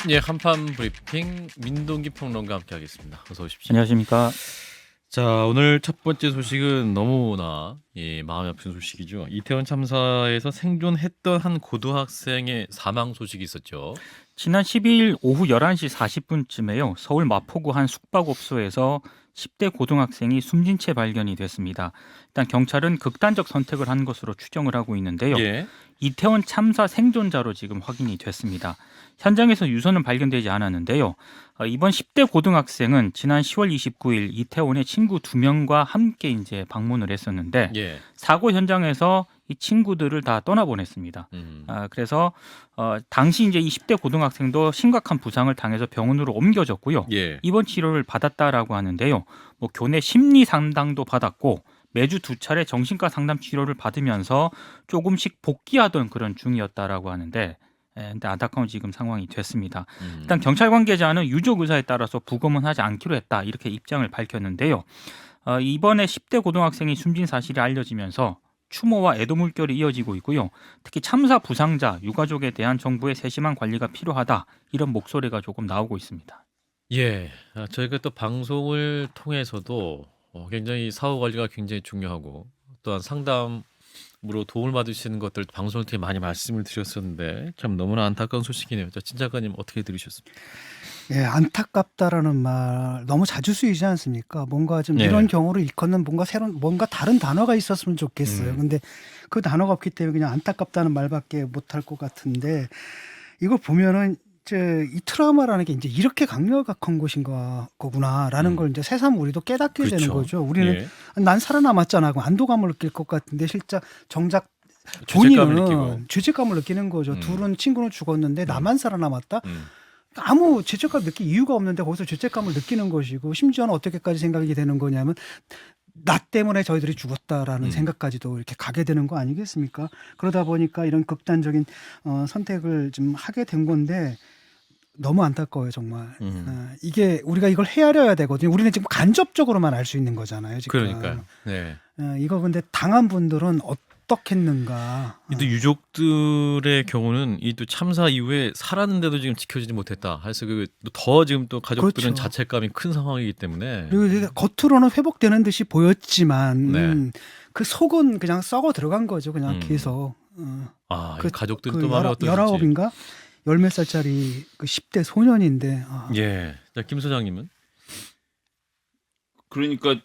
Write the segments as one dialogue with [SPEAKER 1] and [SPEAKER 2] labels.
[SPEAKER 1] 예, 한판 브리핑 민동기 평론가 함께하겠습니다. 어서 오십시오.
[SPEAKER 2] 안녕하십니까.
[SPEAKER 1] 자, 오늘 첫 번째 소식은 너무나 마음이 아픈 소식이죠. 이태원 참사에서 생존했던 한 고등학생의 사망 소식이 있었죠.
[SPEAKER 2] 지난 12일 오후 11시 40분쯤에요. 서울 마포구 한 숙박업소에서 10대 고등학생이 숨진 채 발견이 됐습니다. 일단 경찰은 극단적 선택을 한 것으로 추정을 하고 있는데요.
[SPEAKER 1] 예.
[SPEAKER 2] 이태원 참사 생존자로 지금 확인이 됐습니다. 현장에서 유서는 발견되지 않았는데요. 이번 10대 고등학생은 지난 10월 29일 이태원에 친구 2명과 함께 이제 방문을 했었는데
[SPEAKER 1] 예.
[SPEAKER 2] 사고 현장에서 이 친구들을 다 떠나보냈습니다. 그래서 당시 이제 이 10대 고등학생도 심각한 부상을 당해서 병원으로 옮겨졌고요.
[SPEAKER 1] 예.
[SPEAKER 2] 입원 치료를 받았다라고 하는데요. 뭐 교내 심리 상담도 받았고 매주 2차례 정신과 상담 치료를 받으면서 조금씩 복귀하던 그런 중이었다라고 하는데 근데 안타까운 지금 상황이 됐습니다. 일단 경찰 관계자는 유족 의사에 따라서 부검은 하지 않기로 했다 이렇게 입장을 밝혔는데요. 이번에 10대 고등학생이 숨진 사실이 알려지면서 추모와 애도 물결이 이어지고 있고요. 특히 참사 부상자, 유가족에 대한 정부의 세심한 관리가 필요하다 이런 목소리가 조금 나오고 있습니다.
[SPEAKER 1] 예. 저희가 또 방송을 통해서도 굉장히 사후 관리가 굉장히 중요하고 또한 상담으로 도움을 받으시는 것들 방송을 통해 많이 말씀을 드렸었는데 참 너무나 안타까운 소식이네요. 자, 진 작가님 어떻게 들으셨습니까?
[SPEAKER 3] 예, 안타깝다라는 말 너무 자주 쓰이지 않습니까? 뭔가 좀
[SPEAKER 1] 예.
[SPEAKER 3] 이런 경우를 일컫는 뭔가 다른 단어가 있었으면 좋겠어요. 근데 그 단어가 없기 때문에 그냥 안타깝다는 말밖에 못할 것 같은데 이걸 보면은 이 트라우마라는 게 이제 이렇게 강력한 거구나라는 걸 이제 새삼 우리도 깨닫게 되는
[SPEAKER 1] 그렇죠.
[SPEAKER 3] 거죠. 우리는
[SPEAKER 1] 예.
[SPEAKER 3] 난 살아남았잖아 하고 안도감을 느낄 것 같은데 실제 정작
[SPEAKER 1] 죄책감을
[SPEAKER 3] 본인은
[SPEAKER 1] 느끼고.
[SPEAKER 3] 죄책감을 느끼는 거죠. 친구는 죽었는데 나만 살아남았다.
[SPEAKER 1] 음.
[SPEAKER 3] 아무 죄책감 느낄 이유가 없는데 거기서 죄책감을 느끼는 것이고 심지어는 어떻게까지 생각이 되는 거냐면 나 때문에 저희들이 죽었다라는 생각까지도 이렇게 가게 되는 거 아니겠습니까? 그러다 보니까 이런 극단적인 선택을 좀 하게 된 건데 너무 안타까워요 정말. 이게 우리가 이걸 헤아려야 되거든요. 우리는 지금 간접적으로만 알 수 있는 거잖아요. 지금.
[SPEAKER 1] 그러니까요. 네.
[SPEAKER 3] 이거 근데 당한 분들은 어떻겠는가.
[SPEAKER 1] 또 유족들의 경우는 이 또 참사 이후에 살았는데도 지금 지켜지지 못했다. 해서 더 지금 또 가족들은
[SPEAKER 3] 그렇죠.
[SPEAKER 1] 자책감이 큰 상황이기 때문에.
[SPEAKER 3] 그리고 이게 겉으로는 회복되는 듯이 보였지만
[SPEAKER 1] 네.
[SPEAKER 3] 그 속은 그냥 썩어 들어간 거죠. 그냥 계속.
[SPEAKER 1] 이 가족들은 또 마음이 어떠실지.
[SPEAKER 3] 19인가? 열 몇 살짜리 그 10대 소년인데.
[SPEAKER 1] 예. 자, 김 소장님은?
[SPEAKER 4] 그러니까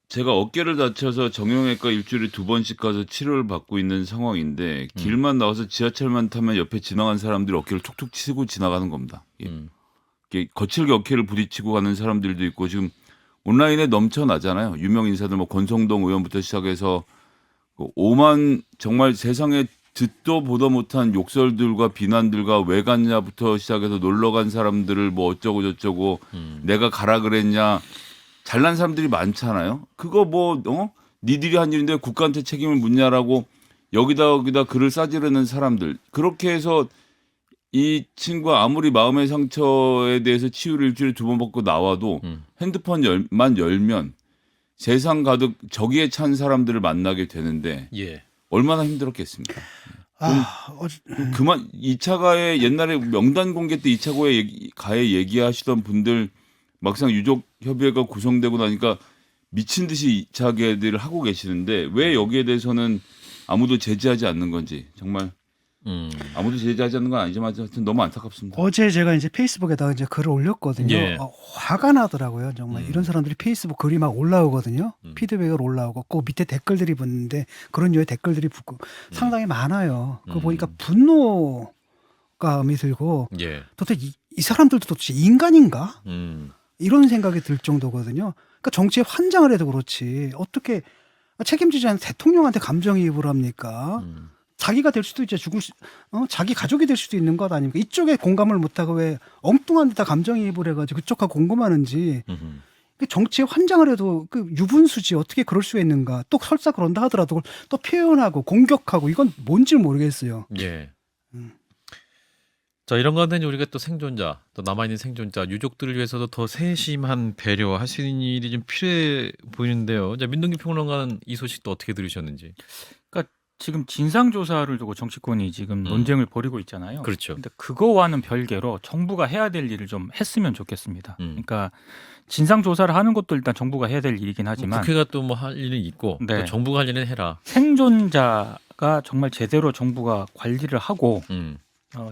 [SPEAKER 4] 제가 어깨를 다쳐서 정형외과 일주일에 2번씩 가서 치료를 받고 있는 상황인데 길만 나와서 지하철만 타면 옆에 지나간 사람들이 어깨를 툭툭 치고 지나가는 겁니다. 이게 거칠게 어깨를 부딪히고 가는 사람들도 있고 지금 온라인에 넘쳐나잖아요. 유명 인사들 뭐 권성동 의원부터 시작해서 5만 정말 세상에 듣도 보도 못한 욕설들과 비난들과 왜 갔냐부터 시작해서 놀러 간 사람들을 뭐 어쩌고 저쩌고 내가 가라 그랬냐. 잘난 사람들이 많잖아요. 그거 니들이 한 일인데 국가한테 책임을 묻냐라고 여기다 글을 싸지르는 사람들. 그렇게 해서 이 친구가 아무리 마음의 상처에 대해서 치유를 일주일에 2번 받고 나와도 핸드폰만 열면 세상 가득 저기에 찬 사람들을 만나게 되는데
[SPEAKER 1] 예.
[SPEAKER 4] 얼마나 힘들었겠습니까? 그만 2차 가해 옛날에 명단 공개 때 2차 가해 얘기하시던 분들 막상 유족협의회가 구성되고 나니까 미친 듯이 2차 가해들을 하고 계시는데 왜 여기에 대해서는 아무도 제지하지 않는 건지 정말 아무도 제지하지 않는 건 아니지만 하여튼 너무 안타깝습니다.
[SPEAKER 3] 어제 제가 이제 페이스북에다가 이제 글을 올렸거든요.
[SPEAKER 1] 예.
[SPEAKER 3] 화가 나더라고요. 정말 이런 사람들이 페이스북 글이 막 올라오거든요. 피드백으로 올라오고 그 밑에 댓글들이 붙는데 그런 류의 댓글들이 붙고 상당히 많아요. 그거 보니까 분노감이 들고
[SPEAKER 1] 예.
[SPEAKER 3] 도대체 이 사람들도 도대체 인간인가?
[SPEAKER 1] 음.
[SPEAKER 3] 이런 생각이 들 정도거든요. 그러니까 정치에 환장을 해도 그렇지 어떻게 책임지지 않은 대통령한테 감정이입을 합니까? 자기가 될 수도 있죠. 자기 가족이 될 수도 있는 것 아닙니까? 이쪽에 공감을 못하고 왜 엉뚱한 데다 감정이입을 해가지고 그쪽하고 공감하는지. 정치에 환장을 해도 그 유분수지 어떻게 그럴 수가 있는가. 또 설사 그런다 하더라도 그걸 또 표현하고 공격하고 이건 뭔지 모르겠어요.
[SPEAKER 1] 예. 자, 이런 가운데 우리가 또 생존자, 또 남아있는 생존자, 유족들을 위해서도 더 세심한 배려, 할 수 있는 일이 좀 필요해 보이는데요. 자, 민동기 평론가는 이 소식도 어떻게 들으셨는지?
[SPEAKER 2] 그러니까 지금 진상 조사를 두고 정치권이 지금 논쟁을 벌이고 있잖아요.
[SPEAKER 1] 그렇죠.
[SPEAKER 2] 근데 그거와는 별개로 정부가 해야 될 일을 좀 했으면 좋겠습니다.
[SPEAKER 1] 음.
[SPEAKER 2] 그러니까 진상 조사를 하는 것도 일단 정부가 해야 될 일이긴
[SPEAKER 1] 뭐
[SPEAKER 2] 하지만
[SPEAKER 1] 국회가 또 뭐 할 일은 있고
[SPEAKER 2] 네.
[SPEAKER 1] 또 정부가 할 일은 해라.
[SPEAKER 2] 생존자가 정말 제대로 정부가 관리를 하고
[SPEAKER 1] 음.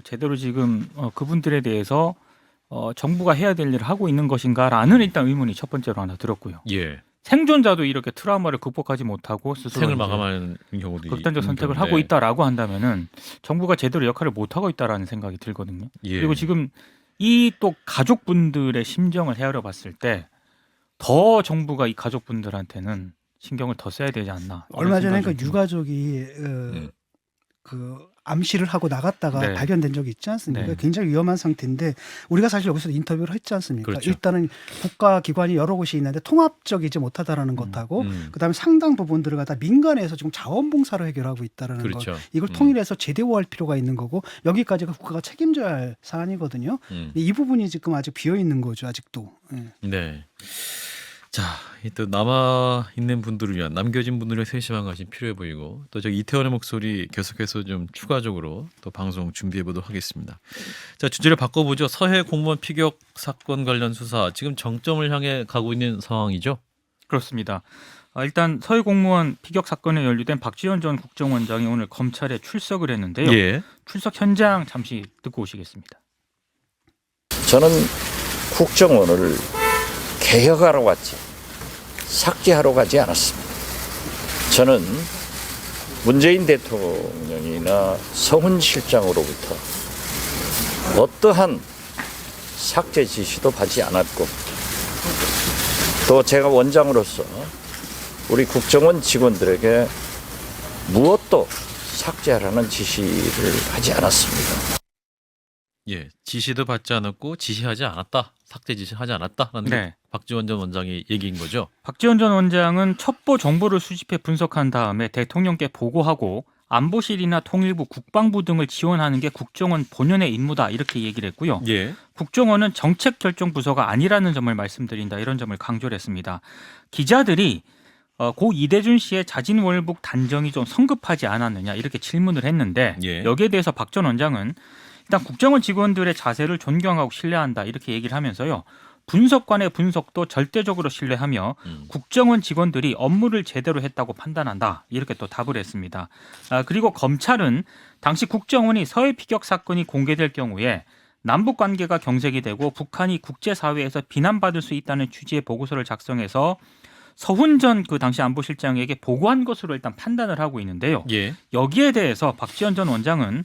[SPEAKER 2] 제대로 지금 그분들에 대해서 정부가 해야 될 일을 하고 있는 것인가라는 일단 의문이 첫 번째로 하나 들었고요.
[SPEAKER 1] 예.
[SPEAKER 2] 생존자도 이렇게 트라우마를 극복하지 못하고 스스로
[SPEAKER 1] 생을
[SPEAKER 2] 이제
[SPEAKER 1] 마감하는 경우도
[SPEAKER 2] 극단적
[SPEAKER 1] 있는
[SPEAKER 2] 선택을
[SPEAKER 1] 경우인데.
[SPEAKER 2] 하고 있다라고 한다면은 정부가 제대로 역할을 못 하고 있다라는 생각이 들거든요.
[SPEAKER 1] 예.
[SPEAKER 2] 그리고 지금 이 또 가족분들의 심정을 헤아려 봤을 때 더 정부가 이 가족분들한테는 신경을 더 써야 되지 않나.
[SPEAKER 3] 얼마 전에
[SPEAKER 2] 이런
[SPEAKER 3] 그
[SPEAKER 2] 생각이
[SPEAKER 3] 유가족이 그 암시를 하고 나갔다가
[SPEAKER 2] 네.
[SPEAKER 3] 발견된 적이 있지 않습니까?
[SPEAKER 2] 네.
[SPEAKER 3] 굉장히 위험한 상태인데 우리가 사실 여기서 인터뷰를 했지 않습니까?
[SPEAKER 1] 그렇죠.
[SPEAKER 3] 일단은 국가기관이 여러 곳이 있는데 통합적이지 못하다라는 것하고
[SPEAKER 1] 음.
[SPEAKER 3] 그다음에 상당 부분들을 갖다 민간에서 지금 자원봉사로 해결하고 있다라는 것.
[SPEAKER 1] 그렇죠.
[SPEAKER 3] 이걸
[SPEAKER 1] 음.
[SPEAKER 3] 통일해서 제대화할 필요가 있는 거고 여기까지가 국가가 책임져야 할 사안이거든요.
[SPEAKER 1] 음.
[SPEAKER 3] 근데 이 부분이 지금 아직 비어 있는 거죠, 아직도. 예.
[SPEAKER 1] 네. 자, 이 또 남아 있는 분들을 위한 남겨진 분들의 세심한 관심 필요해 보이고 또 저기 이태원의 목소리 계속해서 좀 추가적으로 또 방송 준비해 보도록 하겠습니다. 자, 주제를 바꿔보죠. 서해 공무원 피격 사건 관련 수사 지금 정점을 향해 가고 있는 상황이죠.
[SPEAKER 2] 그렇습니다. 일단 서해 공무원 피격 사건에 연루된 박지원 전 국정원장이 오늘 검찰에 출석을 했는데요.
[SPEAKER 1] 예.
[SPEAKER 2] 출석 현장 잠시 듣고 오시겠습니다.
[SPEAKER 5] 저는 국정원을 개혁하러 갔지 삭제하러 가지 않았습니다. 저는 문재인 대통령이나 서훈 실장으로부터 어떠한 삭제 지시도 받지 않았고 또 제가 원장으로서 우리 국정원 직원들에게 무엇도 삭제하라는 지시를 하지 않았습니다.
[SPEAKER 1] 예. 지시도 받지 않았고 지시하지 않았다. 삭제 지시하지 않았다라는 게
[SPEAKER 2] 네.
[SPEAKER 1] 박지원 전 원장의 얘기인 거죠.
[SPEAKER 2] 박지원 전 원장은 첩보 정보를 수집해 분석한 다음에 대통령께 보고하고 안보실이나 통일부, 국방부 등을 지원하는 게 국정원 본연의 임무다 이렇게 얘기를 했고요.
[SPEAKER 1] 예.
[SPEAKER 2] 국정원은 정책 결정 부서가 아니라는 점을 말씀드린다 이런 점을 강조를 했습니다. 기자들이 고 이대준 씨의 자진월북 단정이 좀 성급하지 않았느냐 이렇게 질문을 했는데
[SPEAKER 1] 예.
[SPEAKER 2] 여기에 대해서 박 전 원장은 일단 국정원 직원들의 자세를 존경하고 신뢰한다 이렇게 얘기를 하면서요. 분석관의 분석도 절대적으로 신뢰하며 국정원 직원들이 업무를 제대로 했다고 판단한다 이렇게 또 답을 했습니다. 그리고 검찰은 당시 국정원이 서해 피격 사건이 공개될 경우에 남북 관계가 경색이 되고 북한이 국제사회에서 비난받을 수 있다는 취지의 보고서를 작성해서 서훈 전 그 당시 안보실장에게 보고한 것으로 일단 판단을 하고 있는데요.
[SPEAKER 1] 예.
[SPEAKER 2] 여기에 대해서 박지원 전 원장은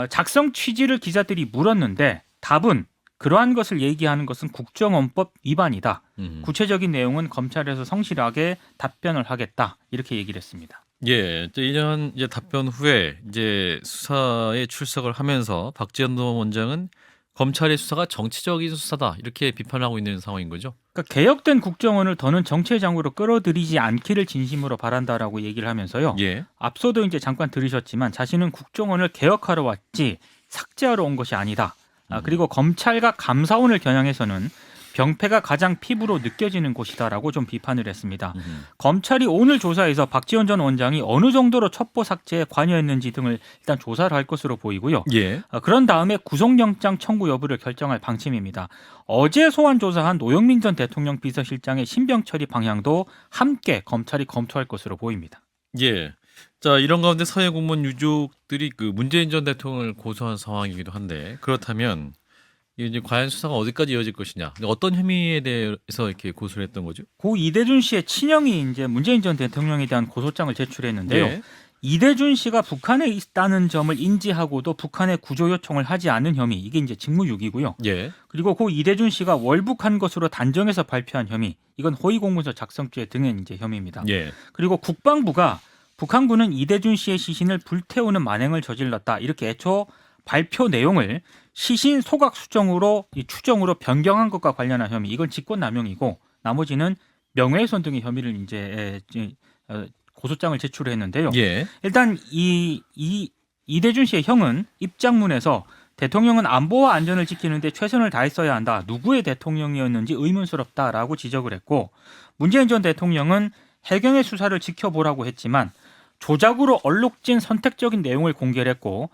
[SPEAKER 2] 작성 취지를 기자들이 물었는데 답은 그러한 것을 얘기하는 것은 국정원법 위반이다. 구체적인 내용은 검찰에서 성실하게 답변을 하겠다. 이렇게 얘기를 했습니다.
[SPEAKER 1] 예, 이제 2년 이제 답변 후에 이제 수사에 출석을 하면서 박지원 원장은 검찰의 수사가 정치적인 수사다 이렇게 비판하고 있는 상황인 거죠.
[SPEAKER 2] 그러니까 개혁된 국정원을 더는 정체장으로 끌어들이지 않기를 진심으로 바란다라고 얘기를 하면서요.
[SPEAKER 1] 예.
[SPEAKER 2] 앞서도 이제 잠깐 들으셨지만 자신은 국정원을 개혁하러 왔지 삭제하러 온 것이 아니다. 그리고 검찰과 감사원을 겨냥해서는 병폐가 가장 피부로 느껴지는 곳이다라고 좀 비판을 했습니다. 검찰이 오늘 조사에서 박지원 전 원장이 어느 정도로 첩보 삭제에 관여했는지 등을 일단 조사를 할 것으로 보이고요.
[SPEAKER 1] 예.
[SPEAKER 2] 그런 다음에 구속영장 청구 여부를 결정할 방침입니다. 어제 소환 조사한 노영민 전 대통령 비서실장의 신병 처리 방향도 함께 검찰이 검토할 것으로 보입니다.
[SPEAKER 1] 예. 자, 이런 가운데 서해 공무원 유족들이 그 문재인 전 대통령을 고소한 상황이기도 한데 그렇다면 이제 과연 수사가 어디까지 이어질 것이냐? 어떤 혐의에 대해서 이렇게 고소를 했던 거죠?
[SPEAKER 2] 고 이대준 씨의 친형이 이제 문재인 전 대통령에 대한 고소장을 제출했는데요.
[SPEAKER 1] 예.
[SPEAKER 2] 이대준 씨가 북한에 있다는 점을 인지하고도 북한에 구조 요청을 하지 않은 혐의, 이게 이제 직무유기고요.
[SPEAKER 1] 예.
[SPEAKER 2] 그리고 고 이대준 씨가 월북한 것으로 단정해서 발표한 혐의, 이건 허위공문서 작성죄 등의 이제 혐의입니다.
[SPEAKER 1] 예.
[SPEAKER 2] 그리고 국방부가 북한군은 이대준 씨의 시신을 불태우는 만행을 저질렀다, 이렇게 애초 발표 내용을 시신 소각 수정으로 추정으로 변경한 것과 관련한 혐의, 이건 직권남용이고 나머지는 명예훼손 등의 혐의를 이제 고소장을 제출했는데요.
[SPEAKER 1] 예.
[SPEAKER 2] 일단 이대준 씨의 형은 입장문에서 대통령은 안보와 안전을 지키는데 최선을 다했어야 한다. 누구의 대통령이었는지 의문스럽다라고 지적을 했고 문재인 전 대통령은 해경의 수사를 지켜보라고 했지만 조작으로 얼룩진 선택적인 내용을 공개를 했고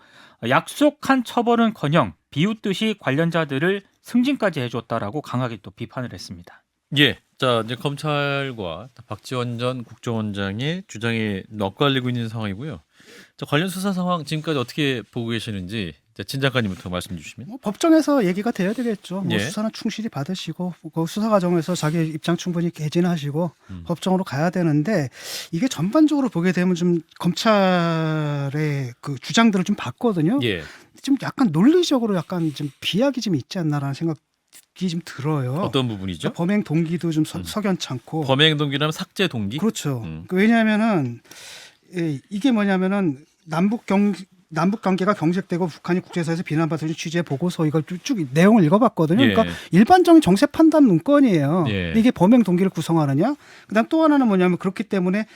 [SPEAKER 2] 약속한 처벌은커녕 비웃듯이 관련자들을 승진까지 해줬다라고 강하게 또 비판을 했습니다.
[SPEAKER 1] 예. 자, 이제 검찰과 박지원 전 국정원장의 주장이 엇갈리고 있는 상황이고요. 자, 관련 수사 상황 지금까지 어떻게 보고 계시는지 진 작가님부터 말씀 주시면.
[SPEAKER 3] 뭐 법정에서 얘기가 돼야 되겠죠. 뭐
[SPEAKER 1] 예.
[SPEAKER 3] 수사는 충실히 받으시고 그 수사 과정에서 자기 입장 충분히 개진하시고 법정으로 가야 되는데 이게 전반적으로 보게 되면 좀 검찰의 그 주장들을 좀 봤거든요.
[SPEAKER 1] 예.
[SPEAKER 3] 좀 약간 논리적으로 약간 좀 비약이 좀 있지 않나라는 생각이 좀 들어요.
[SPEAKER 1] 어떤 부분이죠?
[SPEAKER 3] 그러니까 범행 동기도 좀 석연찮고.
[SPEAKER 1] 범행 동기라면 삭제 동기?
[SPEAKER 3] 그렇죠. 왜냐하면은 이게 뭐냐면은 남북 관계가 경색되고 북한이 국제사회에서 비난받는 취지의 보고서 이걸 쭉 내용을 읽어봤거든요.
[SPEAKER 1] 예.
[SPEAKER 3] 그러니까 일반적인 정세 판단 문건이에요.
[SPEAKER 1] 예.
[SPEAKER 3] 근데 이게 범행 동기를 구성하느냐? 그다음 또 하나는 뭐냐면 그렇기 때문에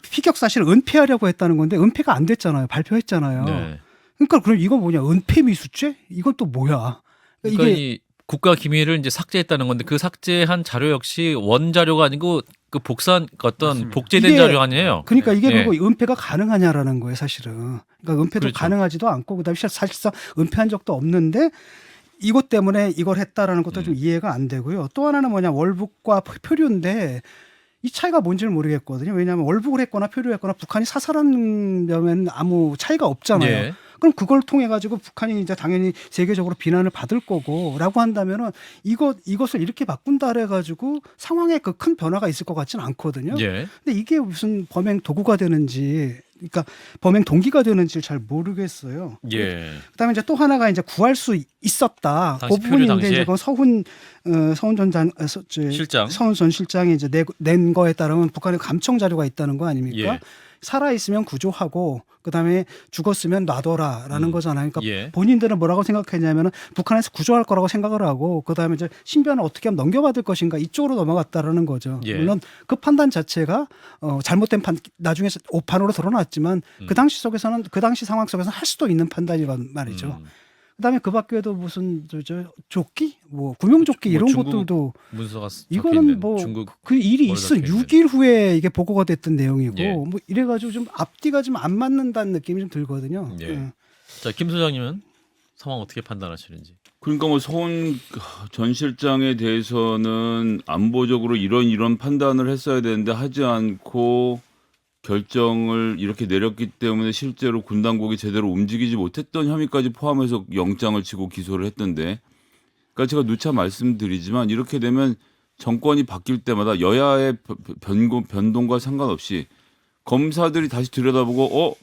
[SPEAKER 3] 피격 사실을 은폐하려고 했다는 건데 은폐가 안 됐잖아요. 발표했잖아요.
[SPEAKER 1] 네.
[SPEAKER 3] 그러니까 그럼 이거 뭐냐? 은폐 미수죄? 이건 또 뭐야?
[SPEAKER 1] 그러니까
[SPEAKER 3] 이게
[SPEAKER 1] 이 국가 기밀을 이제 삭제했다는 건데 그 삭제한 자료 역시 원 자료가 아니고 그 복사한 어떤
[SPEAKER 2] 맞습니다.
[SPEAKER 1] 복제된
[SPEAKER 3] 이게
[SPEAKER 1] 자료 아니에요.
[SPEAKER 3] 그러니까 이게
[SPEAKER 1] 예.
[SPEAKER 3] 그리고 은폐가 가능하냐라는 거예요, 사실은. 그러니까 은폐도
[SPEAKER 1] 그렇죠.
[SPEAKER 3] 가능하지도 않고 그다음에 사실상 은폐한 적도 없는데 이것 때문에 이걸 했다라는 것도 좀 이해가 안 되고요. 또 하나는 뭐냐 월북과 표류인데 이 차이가 뭔지를 모르겠거든요. 왜냐하면 월북을 했거나 표류했거나 북한이 사살하면 아무 차이가 없잖아요.
[SPEAKER 1] 예.
[SPEAKER 3] 그럼 그걸 통해 가지고 북한이 이제 당연히 세계적으로 비난을 받을 거고라고 한다면은 이것을 이렇게 바꾼다 그래 가지고 상황에 그 큰 변화가 있을 것 같지는 않거든요.
[SPEAKER 1] 예.
[SPEAKER 3] 근데 이게 무슨 범행 도구가 되는지, 그러니까 범행 동기가 되는지를 잘 모르겠어요.
[SPEAKER 1] 예.
[SPEAKER 3] 그다음에 이제 또 하나가 이제 구할 수 있었다.
[SPEAKER 1] 당시
[SPEAKER 3] 그
[SPEAKER 1] 표류
[SPEAKER 3] 부분인데
[SPEAKER 1] 당시에?
[SPEAKER 3] 이제 그 서훈
[SPEAKER 1] 실장.
[SPEAKER 3] 서훈 전 실장이 이제 낸 거에 따르면 북한에 감청 자료가 있다는 거 아닙니까?
[SPEAKER 1] 예.
[SPEAKER 3] 살아 있으면 구조하고 그다음에 죽었으면 놔둬라라는 거잖아요. 그러니까
[SPEAKER 1] 예.
[SPEAKER 3] 본인들은 뭐라고 생각했냐면은 북한에서 구조할 거라고 생각을 하고 그다음에 이제 신변을 어떻게 하면 넘겨받을 것인가 이쪽으로 넘어갔다라는 거죠.
[SPEAKER 1] 예.
[SPEAKER 3] 물론 그 판단 자체가 잘못된 나중에 오판으로 드러났지만 그 당시 속에서는 그 당시 상황 속에서 할 수도 있는 판단이란 말이죠. 그다음에 그 밖에도 무슨 조끼, 뭐 구명조끼 이런
[SPEAKER 1] 중국
[SPEAKER 3] 것들도
[SPEAKER 1] 문서가 적혀
[SPEAKER 3] 이거는
[SPEAKER 1] 있는
[SPEAKER 3] 뭐
[SPEAKER 1] 중국
[SPEAKER 3] 그 일이
[SPEAKER 1] 뭐로
[SPEAKER 3] 있어
[SPEAKER 1] 적혀 있는.
[SPEAKER 3] 6일 후에 이게 보고가 됐던 내용이고
[SPEAKER 1] 예.
[SPEAKER 3] 뭐 이래가지고 좀 앞뒤가 좀 안 맞는다는 느낌이 좀 들거든요.
[SPEAKER 1] 예. 자, 김 소장님은 상황 어떻게 판단하시는지.
[SPEAKER 4] 그러니까 뭐 서훈 전 실장에 대해서는 안보적으로 이런 판단을 했어야 되는데 하지 않고 결정을 이렇게 내렸기 때문에 실제로 군 당국이 제대로 움직이지 못했던 혐의까지 포함해서 영장을 치고 기소를 했던데, 그러니까 제가 누차 말씀드리지만 이렇게 되면 정권이 바뀔 때마다 여야의 변동과 상관없이 검사들이 다시 들여다보고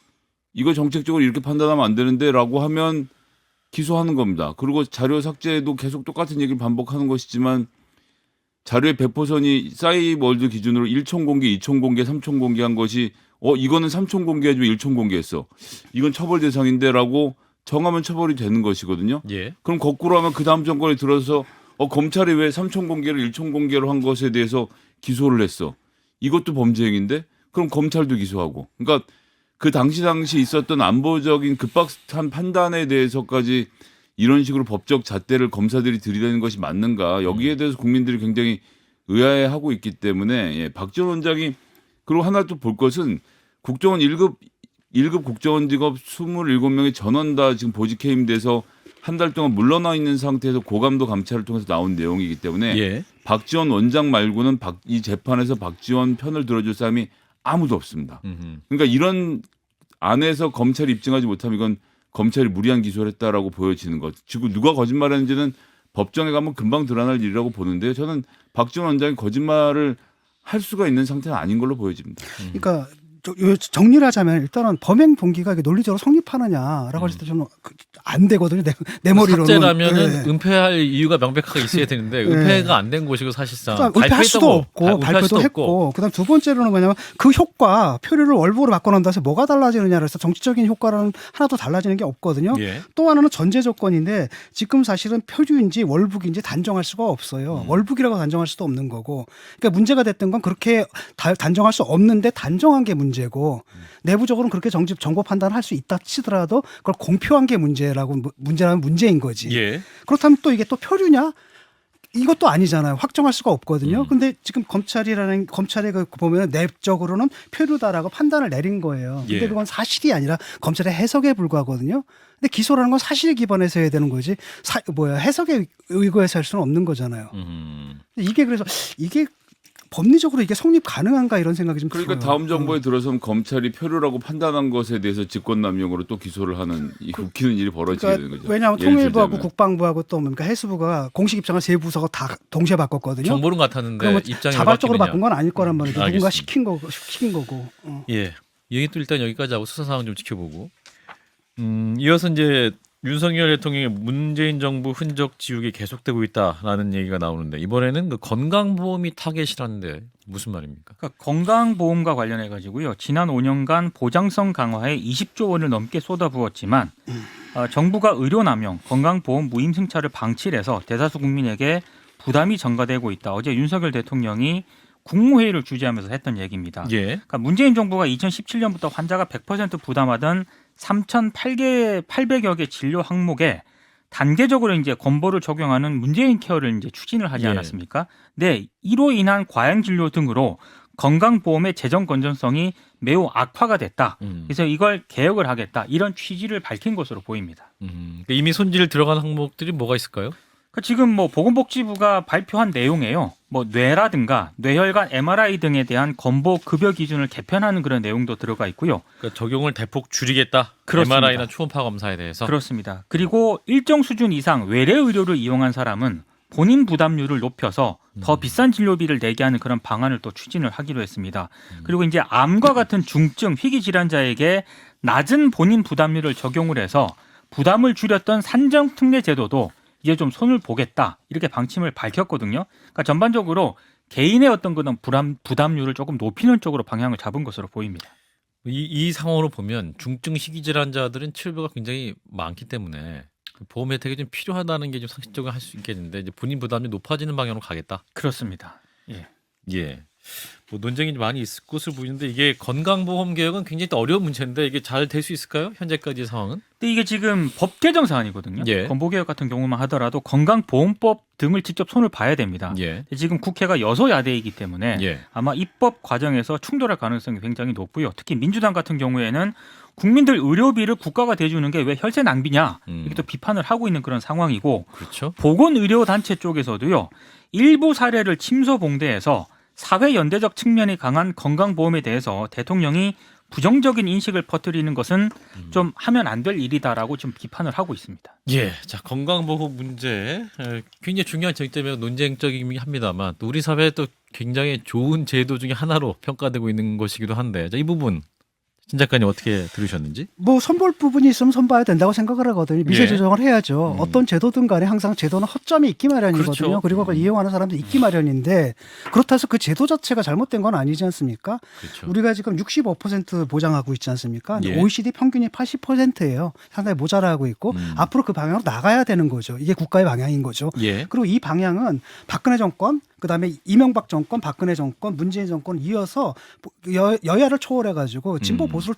[SPEAKER 4] 이거 정책적으로 이렇게 판단하면 안 되는데라고 하면 기소하는 겁니다. 그리고 자료 삭제도 계속 똑같은 얘기를 반복하는 것이지만 자료의 배포선이 싸이월드 기준으로 1총 공개, 2총 공개, 3총 공개한 것이 이거는 3총 공개해주고 1총 공개했어. 이건 처벌 대상인데라고 정하면 처벌이 되는 것이거든요.
[SPEAKER 1] 예.
[SPEAKER 4] 그럼 거꾸로 하면 그 다음 정권에 들어서 검찰이 왜 3총 공개를 1총 공개로 한 것에 대해서 기소를 했어. 이것도 범죄 행위인데 그럼 검찰도 기소하고. 그러니까 그 당시 있었던 안보적인 급박한 판단에 대해서까지 이런 식으로 법적 잣대를 검사들이 들이대는 것이 맞는가, 여기에 대해서 국민들이 굉장히 의아해하고 있기 때문에 박지원 원장이, 그리고 하나 또 볼 것은 국정원 1급 국정원 직업 27명의 전원 다 지금 보직 해임돼서 한 달 동안 물러나 있는 상태에서 고감도 감찰을 통해서 나온 내용이기 때문에
[SPEAKER 1] 예.
[SPEAKER 4] 박지원 원장 말고는 이 재판에서 박지원 편을 들어줄 사람이 아무도 없습니다. 그러니까 이런 안에서 검찰이 입증하지 못하면 이건 검찰이 무리한 기소를 했다라고 보여지는 것. 지금 누가 거짓말했는지는 법정에 가면 금방 드러날 일이라고 보는데요. 저는 박지원 원장이 거짓말을 할 수가 있는 상태는 아닌 걸로 보여집니다.
[SPEAKER 3] 그러니까 정리를 하자면 일단은 범행 동기가 이게 논리적으로 성립하느냐라고 했을 때 저는 안 되거든요. 내 머리로는.
[SPEAKER 1] 삭제라면은
[SPEAKER 3] 네.
[SPEAKER 1] 은폐할 이유가 명백하게 있어야 되는데 은폐가 안 된 것이고 사실상
[SPEAKER 3] 은폐할 수도 없고
[SPEAKER 1] 은폐할
[SPEAKER 3] 발표도
[SPEAKER 1] 수도
[SPEAKER 3] 했고 그다음 두 번째로는 뭐냐면 그 효과 표류를 월북으로 바꿔놓는다 해서 뭐가 달라지느냐 그래서 정치적인 효과는 하나도 달라지는 게 없거든요.
[SPEAKER 1] 예.
[SPEAKER 3] 또 하나는 전제 조건인데 지금 사실은 표류인지 월북인지 단정할 수가 없어요. 월북이라고 단정할 수도 없는 거고. 그러니까 문제가 됐던 건 그렇게 단정할 수 없는데 단정한 게 문제고 내부적으로는 그렇게 정보 판단을 할 수 있다 치더라도 그걸 공표한 게 문제라면 문제인 거지.
[SPEAKER 1] 예.
[SPEAKER 3] 그렇다면 또 이게 또 표류냐? 이것도 아니잖아요. 확정할 수가 없거든요.
[SPEAKER 1] 음.
[SPEAKER 3] 근데 지금 검찰의 그 보면은 내부적으로는 표류다라고 판단을 내린 거예요. 근데
[SPEAKER 1] 예.
[SPEAKER 3] 그건 사실이 아니라 검찰의 해석에 불과하거든요. 근데 기소라는 건 사실에 기반해서 해야 되는 거지. 해석에 의거해서 할 수는 없는 거잖아요. 이게 그래서 이게 법리적으로 이게 성립 가능한가 이런 생각이 좀
[SPEAKER 4] 그러니까
[SPEAKER 3] 들어요.
[SPEAKER 4] 다음 정부에 들어서면 검찰이 표류라고 판단한 것에 대해서 직권남용으로 또 기소를 하는 이 웃기는 일이 벌어지게 되는 거죠.
[SPEAKER 3] 왜냐하면
[SPEAKER 4] 예를
[SPEAKER 3] 통일부하고
[SPEAKER 4] 들자면.
[SPEAKER 3] 국방부하고 또 뭡니까 해수부가 공식 입장을 세 부서가 다 동시에 바꿨거든요.
[SPEAKER 1] 정보는 같았는데
[SPEAKER 3] 그러면
[SPEAKER 1] 입장이
[SPEAKER 3] 자발적으로
[SPEAKER 1] 바뀌느냐.
[SPEAKER 3] 바꾼 건 아닐 거란 말이죠. 누군가
[SPEAKER 1] 알겠습니다.
[SPEAKER 3] 시킨 거고.
[SPEAKER 1] 예. 얘기 또 일단 여기까지 하고 수사 상황 좀 지켜보고. 이어서 이제 윤석열 대통령의 문재인 정부 흔적 지우기 계속되고 있다라는 얘기가 나오는데 이번에는 그 건강보험이 타겟이라는데 무슨 말입니까?
[SPEAKER 2] 그러니까 건강보험과 관련해 가지고요. 지난 5년간 보장성 강화에 20조 원을 넘게 쏟아부었지만 정부가 의료 남용, 건강보험 무임승차를 방치해서 대다수 국민에게 부담이 전가되고 있다. 어제 윤석열 대통령이 국무회의를 주재하면서 했던 얘기입니다.
[SPEAKER 1] 예.
[SPEAKER 2] 그러니까 문재인 정부가 2017년부터 환자가 100% 부담하던 3,800여 개 진료 항목에 단계적으로 이제 건보를 적용하는 문재인 케어를 이제 추진을 하지
[SPEAKER 1] 예.
[SPEAKER 2] 않았습니까? 네, 이로 인한 과잉 진료 등으로 건강보험의 재정 건전성이 매우 악화가 됐다. 그래서 이걸 개혁을 하겠다. 이런 취지를 밝힌 것으로 보입니다.
[SPEAKER 1] 이미 손질 들어간 항목들이 뭐가 있을까요?
[SPEAKER 2] 지금 뭐 보건복지부가 발표한 내용에요. 뭐 뇌라든가 뇌혈관 MRI 등에 대한 건보 급여 기준을 개편하는 그런 내용도 들어가 있고요.
[SPEAKER 1] 그러니까 적용을 대폭 줄이겠다.
[SPEAKER 2] 그렇습니다.
[SPEAKER 1] MRI나 초음파 검사에 대해서.
[SPEAKER 2] 그렇습니다. 그리고 일정 수준 이상 외래 의료를 이용한 사람은 본인 부담률을 높여서 더 비싼 진료비를 내게 하는 그런 방안을 또 추진을 하기로 했습니다. 그리고 이제 암과 같은 중증 희귀 질환자에게 낮은 본인 부담률을 적용을 해서 부담을 줄였던 산정특례 제도도 이제 좀 손을 보겠다 이렇게 방침을 밝혔거든요. 그러니까 전반적으로 개인의 어떤 그런 부담률을 조금 높이는 쪽으로 방향을 잡은 것으로 보입니다.
[SPEAKER 1] 이 상황으로 보면 중증 희귀 질환자들은 치료비가 굉장히 많기 때문에 보험 혜택이 좀 필요하다는 게 좀 상식적으로 할 수 있겠는데 이제 본인 부담이 높아지는 방향으로 가겠다.
[SPEAKER 2] 그렇습니다. 예.
[SPEAKER 1] 예. 뭐 논쟁이 많이 있을 것으로 보이는데 이게 건강보험 개혁은 굉장히 또 어려운 문제인데 이게 잘 될 수 있을까요? 현재까지 상황은?
[SPEAKER 2] 근데 이게 지금 법 개정 사안이거든요.
[SPEAKER 1] 예.
[SPEAKER 2] 건보개혁 같은 경우만 하더라도 건강보험법 등을 직접 손을 봐야 됩니다.
[SPEAKER 1] 예.
[SPEAKER 2] 지금 국회가 여소야대이기 때문에
[SPEAKER 1] 예.
[SPEAKER 2] 아마 입법 과정에서 충돌할 가능성이 굉장히 높고요. 특히 민주당 같은 경우에는 국민들 의료비를 국가가 대주는 게 왜 혈세 낭비냐 이렇게 또 비판을 하고 있는 그런 상황이고
[SPEAKER 1] 그렇죠.
[SPEAKER 2] 보건의료단체 쪽에서도요. 일부 사례를 침소봉대해서 사회연대적 측면이 강한 건강보험에 대해서 대통령이 부정적인 인식을 퍼뜨리는 것은 좀 하면 안 될 일이다라고 좀 비판을 하고 있습니다.
[SPEAKER 1] 예, 자 건강보험 문제 굉장히 중요한 쟁 때문에 논쟁적이긴 합니다만 또 우리 사회에 또 굉장히 좋은 제도 중에 하나로 평가되고 있는 것이기도 한데 자, 이 부분 신 작가님 어떻게 들으셨는지?
[SPEAKER 3] 뭐 선볼 부분이 있으면 선봐야 된다고 생각을 하거든요. 미세
[SPEAKER 1] 예.
[SPEAKER 3] 조정을 해야죠. 어떤 제도든 간에 항상 제도는 허점이 있기 마련이거든요.
[SPEAKER 1] 그렇죠.
[SPEAKER 3] 그리고 그걸 이용하는 사람도 있기 마련인데 그렇다고 해서 그 제도 자체가 잘못된 건 아니지 않습니까?
[SPEAKER 1] 그렇죠.
[SPEAKER 3] 우리가 지금 65% 보장하고 있지 않습니까?
[SPEAKER 1] 예.
[SPEAKER 3] OECD 평균이 80%예요. 상당히 모자라고 있고 앞으로 그 방향으로 나가야 되는 거죠. 이게 국가의 방향인 거죠.
[SPEAKER 1] 예.
[SPEAKER 3] 그리고 이 방향은 박근혜 정권, 그다음에 이명박 정권, 박근혜 정권, 문재인 정권 이어서 여야를 초월해가지고 진보 보수를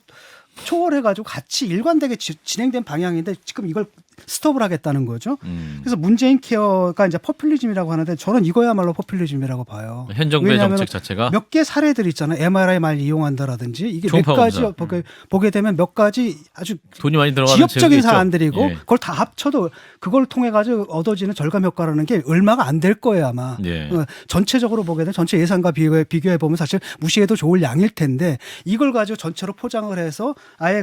[SPEAKER 3] 초월해가지고 같이 일관되게 진행된 방향인데 지금 이걸 스톱을 하겠다는 거죠. 그래서 문재인 케어가 이제 포퓰리즘이라고 하는데 저는 이거야말로 포퓰리즘이라고 봐요.
[SPEAKER 1] 현 정부의
[SPEAKER 3] 왜냐하면
[SPEAKER 1] 정책 자체가
[SPEAKER 3] 몇 개 사례들 있잖아요. MRI 말 이용한다라든지 이게 몇
[SPEAKER 1] 초음파
[SPEAKER 3] 가지
[SPEAKER 1] 검사.
[SPEAKER 3] 보게 되면 몇 가지 아주
[SPEAKER 1] 돈이 많이 들어가는
[SPEAKER 3] 지역적인
[SPEAKER 1] 제도도 있죠.
[SPEAKER 3] 사안들이고
[SPEAKER 1] 예.
[SPEAKER 3] 그걸 다 합쳐도 그걸 통해 가지고 얻어지는 절감 효과라는 게 얼마가 안 될 거예요 아마.
[SPEAKER 1] 예.
[SPEAKER 3] 전체적으로 보게 되면 전체 예산과 비교해 보면 사실 무시해도 좋을 양일 텐데 이걸 가지고 전체로 포장을 해서 아예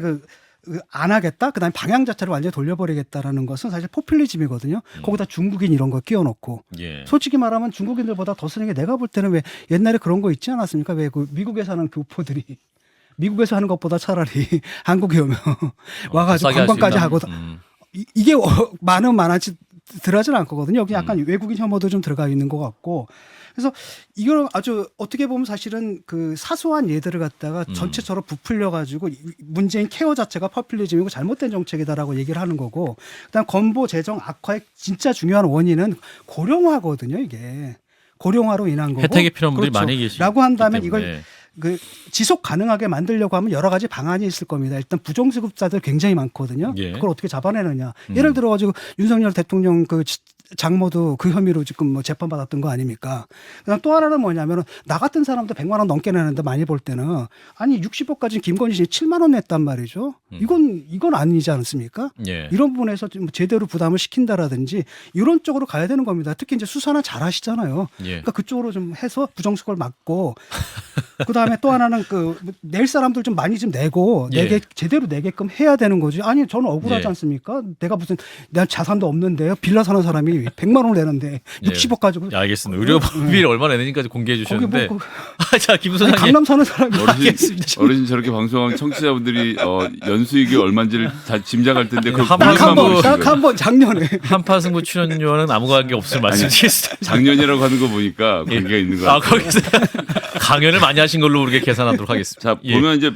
[SPEAKER 3] 안 하겠다. 그다음에 방향 자체를 완전히 돌려버리겠다라는 것은 사실 포퓰리즘이거든요. 거기다 중국인 이런 거 끼워놓고
[SPEAKER 1] 예.
[SPEAKER 3] 솔직히 말하면 중국인들보다 더 쓰는 게 내가 볼 때는 왜 옛날에 그런 거 있지 않았습니까? 왜 그 미국에 사는 교포들이 미국에서 하는 것보다 차라리 한국에 오면 와가지고
[SPEAKER 1] 싸게 할수
[SPEAKER 3] 관광까지
[SPEAKER 1] 있나?
[SPEAKER 3] 하고 이게 많은지 들어가지는 않거든요. 여기 약간 외국인 혐오도 좀 들어가 있는 것 같고. 그래서 이걸 아주 어떻게 보면 사실은 그 사소한 예들을 갖다가 전체적으로 부풀려 가지고 문재인 케어 자체가 포퓰리즘이고 잘못된 정책이다라고 얘기를 하는 거고, 그다음 건보 재정 악화의 진짜 중요한 원인은 고령화거든요. 이게 고령화로 인한 거고.
[SPEAKER 1] 혜택이 필요한 분들이
[SPEAKER 3] 그렇죠.
[SPEAKER 1] 많이 계시기
[SPEAKER 3] 라고 한다면
[SPEAKER 1] 때문에.
[SPEAKER 3] 이걸 그 지속 가능하게 만들려고 하면 여러 가지 방안이 있을 겁니다. 일단 부정수급자들 굉장히 많거든요.
[SPEAKER 1] 예.
[SPEAKER 3] 그걸 어떻게 잡아내느냐. 예를 들어 가지고 윤석열 대통령 그 장모도 그 혐의로 지금 뭐 재판받았던 거 아닙니까? 그다음 또 하나는 뭐냐면은 나 같은 사람도 100만 원 넘게 내는데 많이 볼 때는 아니 60억까지 김건희 씨 7만 원 냈단 말이죠. 이건 아니지 않습니까?
[SPEAKER 1] 예.
[SPEAKER 3] 이런 부분에서 좀 제대로 부담을 시킨다라든지 이런 쪽으로 가야 되는 겁니다. 특히 이제 수사는 잘 하시잖아요.
[SPEAKER 1] 예.
[SPEAKER 3] 그러니까 그쪽으로 좀 해서 부정수급을 막고 그다음에 또 하나는 그 낼 사람들 좀 많이 좀 내고
[SPEAKER 1] 예.
[SPEAKER 3] 제대로 내게끔 해야 되는 거지. 아니 저는 억울하지
[SPEAKER 1] 예.
[SPEAKER 3] 않습니까? 내가 무슨 내가 자산도 없는데 빌라 사는 사람이 100만 원을 내는데
[SPEAKER 1] 예.
[SPEAKER 3] 60억 가지고
[SPEAKER 1] 예, 알겠습니다. 의료보험비를 얼마나 내는지까지 공개해
[SPEAKER 3] 거기
[SPEAKER 1] 주셨는데
[SPEAKER 3] 뭐
[SPEAKER 1] 자, 김
[SPEAKER 3] 아니,
[SPEAKER 1] 소장님.
[SPEAKER 3] 강남 사는 사람이
[SPEAKER 4] 어르신 저렇게 방송하면 청취자분들이 연수익이 얼마인지를 다 짐작할 텐데 그걸
[SPEAKER 1] 한
[SPEAKER 4] 본인만
[SPEAKER 1] 번,
[SPEAKER 4] 모르시는
[SPEAKER 3] 딱
[SPEAKER 4] 거예요.
[SPEAKER 3] 한 번 작년에
[SPEAKER 1] 한파승부 출연료는 아무 관계 없을 말씀드리겠습니다.
[SPEAKER 4] 작년이라고 하는 거 보니까 관계가 있는 거
[SPEAKER 1] 아,
[SPEAKER 4] 같아요.
[SPEAKER 1] 거기서 강연을 많이 하신 걸로 우리가 계산하도록 하겠습니다.
[SPEAKER 4] 자
[SPEAKER 1] 예.
[SPEAKER 4] 보면 이제